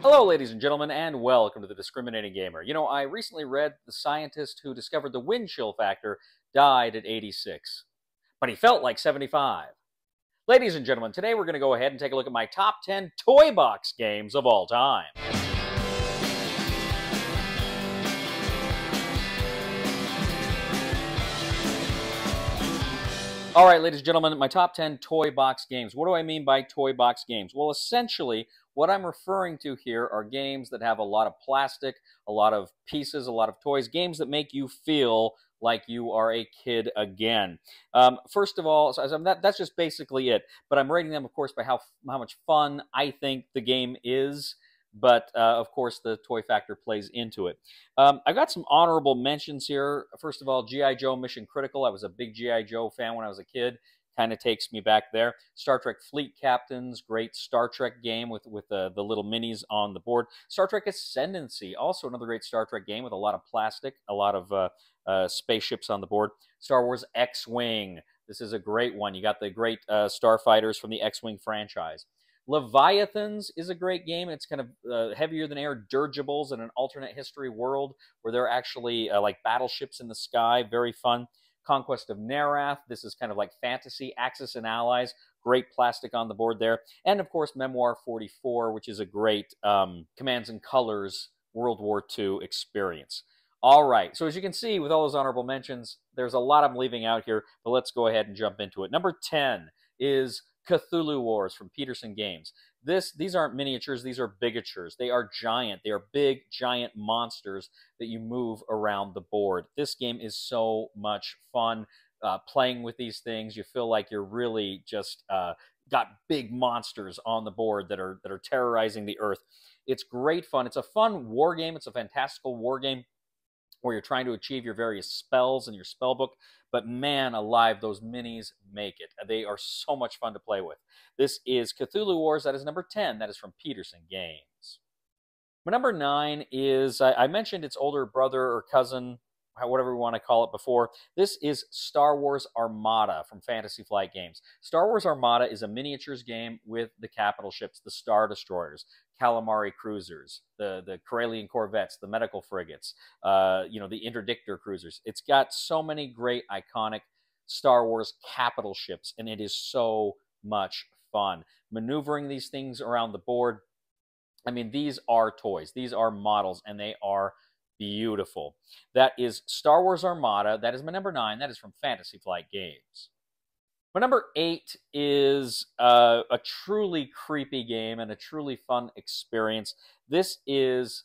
Hello, ladies and gentlemen, and welcome to The Discriminating Gamer. You know, I recently read the scientist who discovered the wind chill factor died at 86, but he felt like 75. Ladies and gentlemen, today we're going to go ahead and take a look at my top 10 toy box games of all time. All right, ladies and gentlemen, my top 10 toy box games. What do I mean by toy box games? Well, essentially, what I'm referring to here are games that have a lot of plastic, a lot of pieces, a lot of toys, games that make you feel like you are a kid again. First of all, that's just basically it. But I'm rating them, of course, by how much fun I think the game is. But, of course, the toy factor plays into it. I've got some honorable mentions here. First of all, G.I. Joe Mission Critical. I was a big G.I. Joe fan when I was a kid. Kind of takes me back there. Star Trek Fleet Captains, great Star Trek game with the little minis on the board. Star Trek Ascendancy, also another great Star Trek game with a lot of plastic, a lot of spaceships on the board. Star Wars X-Wing. This is a great one. You got the great starfighters from the X-Wing franchise. Leviathans is a great game. It's kind of heavier than air dirigibles in an alternate history world where they're actually like battleships in the sky. Very fun. Conquest of Narath. This is kind of like fantasy. Axis and Allies. Great plastic on the board there. And, of course, Memoir 44, which is a great Commands and Colors World War II experience. All right. So as you can see, with all those honorable mentions, there's a lot I'm leaving out here, but let's go ahead and jump into it. Number 10 is Cthulhu Wars from Peterson Games. These aren't miniatures, these are bigatures. They are giant. They are big, giant monsters that you move around the board. This game is so much fun. Playing with these things, you feel like you're really just got big monsters on the board that are terrorizing the earth. It's great fun. It's a fun war game. It's a fantastical war game where you're trying to achieve your various spells in your spell book. But man alive, those minis make it. They are so much fun to play with. This is Cthulhu Wars. That is number 10. That is from Peterson Games. My number 9 is, I mentioned its older brother or cousin, whatever we want to call it before. This is Star Wars Armada from Fantasy Flight Games. Star Wars Armada is a miniatures game with the capital ships, the Star Destroyers, Calamari cruisers, the Corellian corvettes, the medical frigates, the interdictor cruisers. It's got so many great iconic Star Wars capital ships, and it is so much fun. Maneuvering these things around the board, I mean, these are toys. These are models, and they are beautiful. That is Star Wars Armada. That is my number 9. That is from Fantasy Flight Games. My number 8 is a truly creepy game and a truly fun experience. This is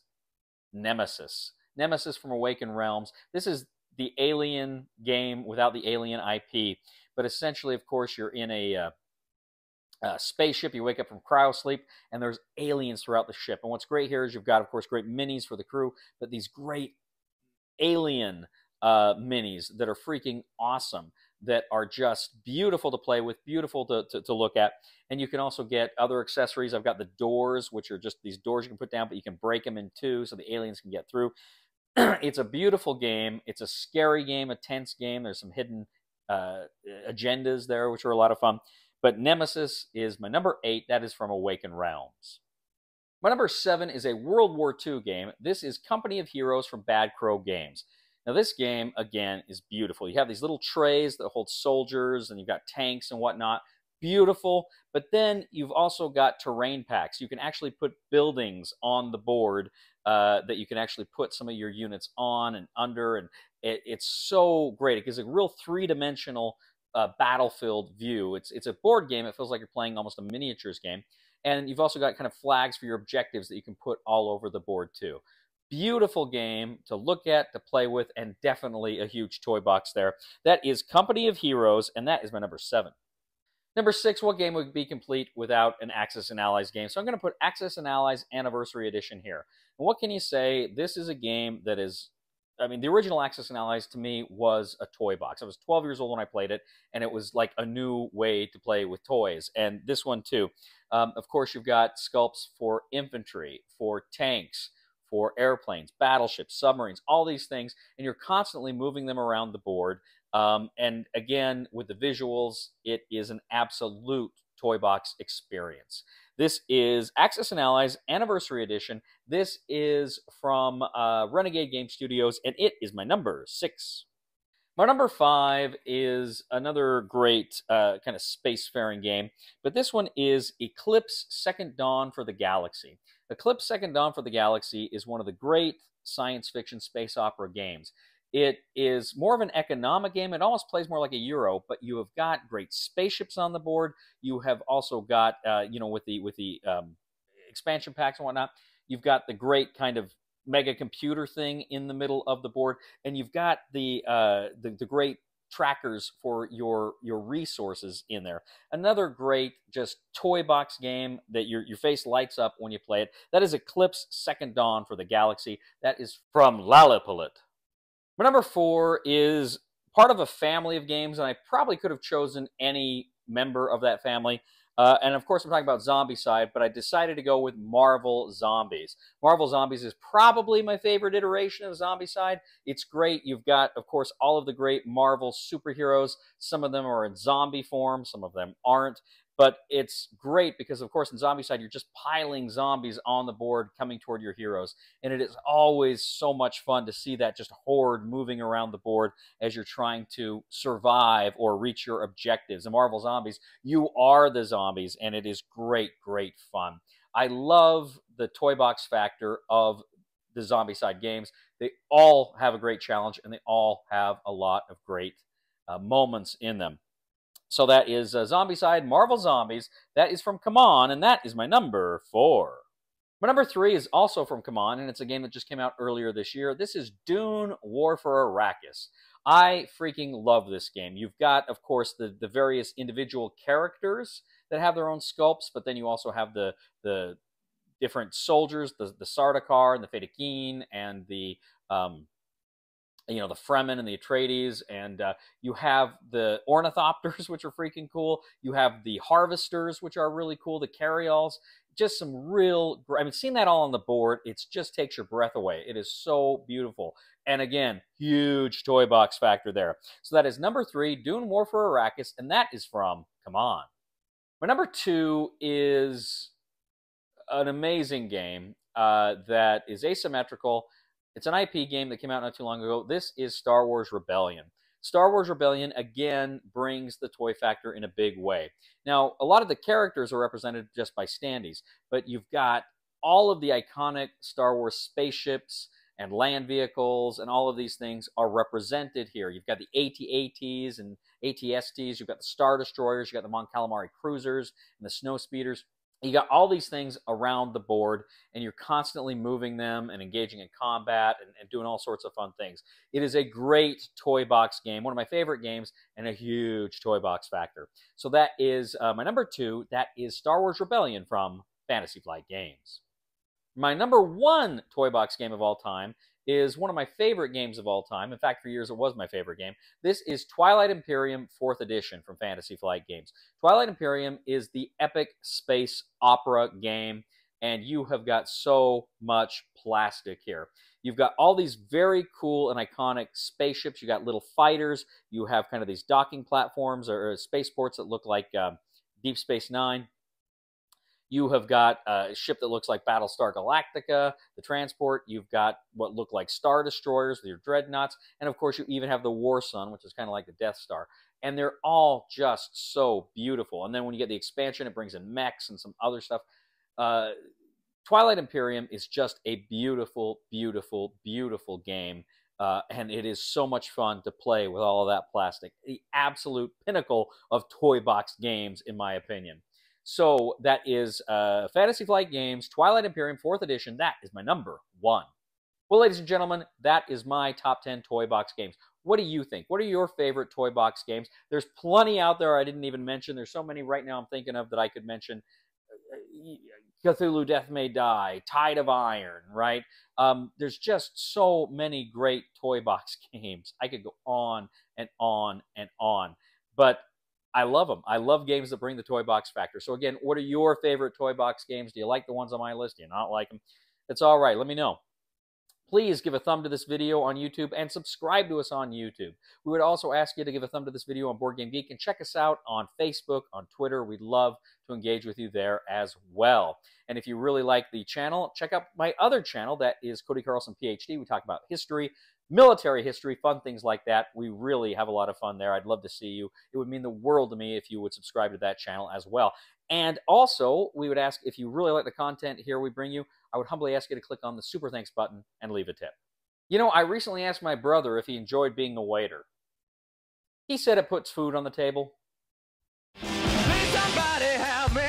Nemesis. Nemesis from Awakened Realms. This is the Alien game without the Alien IP. But essentially, of course, you're in a spaceship. You wake up from cryosleep, and there's aliens throughout the ship. And what's great here is you've got, of course, great minis for the crew, but these great alien minis that are freaking awesome, that are just beautiful to play with, beautiful to look at. And you can also get other accessories. I've got the doors, which are just these doors you can put down, but you can break them in two so the aliens can get through. It's a beautiful game. It's a scary game, a tense game. There's some hidden agendas there, which are a lot of fun. But Nemesis is my number 8. That is from Awakened Realms. My number 7 is a World War II game. This is Company of Heroes from Bad Crow Games. Now, this game, again, is beautiful. You have these little trays that hold soldiers, and you've got tanks and whatnot. Beautiful. But then you've also got terrain packs. You can actually put buildings on the board that you can actually put some of your units on and under. And it's so great. It gives a real three-dimensional battlefield view. It's a board game. It feels like you're playing almost a miniatures game. And you've also got kind of flags for your objectives that you can put all over the board, too. Beautiful game to look at, to play with, and definitely a huge toy box there. That is Company of Heroes, and that is my number 7. Number 6, what game would be complete without an Axis and Allies game? So I'm going to put Axis and Allies Anniversary Edition here. And what can you say? This is a game that is, I mean, the original Axis and Allies to me was a toy box. I was 12 years old when I played it, and it was like a new way to play with toys. And this one, too. Of course, you've got sculpts for infantry, for tanks, for airplanes, battleships, submarines, all these things, and you're constantly moving them around the board. And again, with the visuals, it is an absolute toy box experience. This is Axis and Allies Anniversary Edition. This is from Renegade Game Studios, and it is my number 6. My number 5 is another great kind of spacefaring game, but this one is Eclipse Second Dawn for the Galaxy. Eclipse Second Dawn for the Galaxy is one of the great science fiction space opera games. It is more of an economic game. It almost plays more like a Euro, but you have got great spaceships on the board. You have also got, with the expansion packs and whatnot, you've got the great kind of mega computer thing in the middle of the board, and you've got the great trackers for your resources in there. Another great just toy box game that your face lights up when you play it. That is Eclipse Second Dawn for the Galaxy. That is from Lalapalit. My number 4 is part of a family of games, and I probably could have chosen any member of that family. And of course, I'm talking about Zombicide, but I decided to go with Marvel Zombies. Marvel Zombies is probably my favorite iteration of Zombicide. It's great. You've got, of course, all of the great Marvel superheroes. Some of them are in zombie form, some of them aren't. But it's great because, of course, in Zombicide, you're just piling zombies on the board coming toward your heroes. And it is always so much fun to see that just horde moving around the board as you're trying to survive or reach your objectives. In Marvel Zombies, you are the zombies, and it is great, great fun. I love the toy box factor of the Zombicide games. They all have a great challenge, and they all have a lot of great moments in them. So that is Zombicide, Marvel Zombies. That is from Come On, and that is my number 4. My number 3 is also from Come On, and it's a game that just came out earlier this year. This is Dune War for Arrakis. I freaking love this game. You've got, of course, the various individual characters that have their own sculpts, but then you also have the different soldiers, the Sardaukar and the Fedaykin and the Fremen and the Atreides, and you have the Ornithopters, which are freaking cool. You have the Harvesters, which are really cool, the Carryalls. Just some real, seeing that all on the board, it just takes your breath away. It is so beautiful. And again, huge toy box factor there. So that is number 3, Dune War for Arrakis, and that is from Come On. My number 2 is an amazing game that is asymmetrical. It's an IP game that came out not too long ago. This is Star Wars Rebellion. Star Wars Rebellion, again, brings the toy factor in a big way. Now, a lot of the characters are represented just by standees, but you've got all of the iconic Star Wars spaceships and land vehicles, and all of these things are represented here. You've got the AT-ATs and AT-STs. You've got the Star Destroyers. You've got the Mon Calamari Cruisers and the Snow Speeders. You got all these things around the board, and you're constantly moving them and engaging in combat and doing all sorts of fun things. It is a great toy box game, one of my favorite games, and a huge toy box factor. So that is my number 2. That is Star Wars Rebellion from Fantasy Flight Games. My number 1 toy box game of all time is one of my favorite games of all time. In fact, for years it was my favorite game. This is Twilight Imperium 4th Edition from Fantasy Flight Games. Twilight Imperium is the epic space opera game, and you have got so much plastic here. You've got all these very cool and iconic spaceships. You got little fighters. You have kind of these docking platforms or spaceports that look like Deep Space Nine. You have got a ship that looks like Battlestar Galactica, the transport. You've got what look like Star Destroyers with your dreadnoughts. And, of course, you even have the War Sun, which is kind of like the Death Star. And they're all just so beautiful. And then when you get the expansion, it brings in mechs and some other stuff. Twilight Imperium is just a beautiful, beautiful, beautiful game. And it is so much fun to play with all of that plastic. The absolute pinnacle of toy box games, in my opinion. So that is Fantasy Flight Games, Twilight Imperium 4th Edition. That is my number 1. Well, ladies and gentlemen, that is my top 10 toy box games. What do you think? What are your favorite toy box games? There's plenty out there I didn't even mention. There's so many right now I'm thinking of that I could mention. Cthulhu Death May Die, Tide of Iron, right? There's just so many great toy box games. I could go on and on and on. But I love them. I love games that bring the toy box factor. So again, what are your favorite toy box games? Do you like the ones on my list? Do you not like them? It's all right. Let me know. Please give a thumb to this video on YouTube and subscribe to us on YouTube. We would also ask you to give a thumb to this video on Board Game Geek and check us out on Facebook, on Twitter. We'd love to engage with you there as well. And if you really like the channel, check out my other channel that is Cody Carlson, PhD. We talk about history, military history, fun things like that. We really have a lot of fun there. I'd love to see you. It would mean the world to me if you would subscribe to that channel as well. And also, we would ask if you really like the content here we bring you, I would humbly ask you to click on the Super Thanks button and leave a tip. You know, I recently asked my brother if he enjoyed being a waiter. He said it puts food on the table. Please somebody help me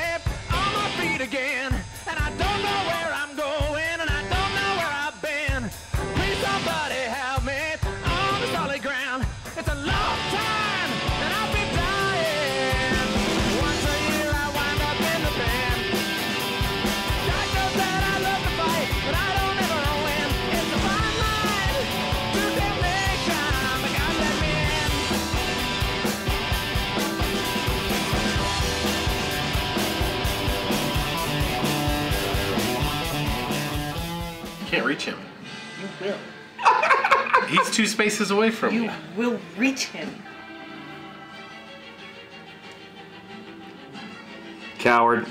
on my feet again, and I don't know where I'm going, and I don't know where I've been. Please somebody help me on the solid ground. It's a long time, and I'll be dying. Once a year I wind up in the band. God knows that I love to fight, but I don't ever win. It's a fine line to damnation, but God let me in. Can't reach him. You will. He's 2 spaces away from me. You will reach him. Coward.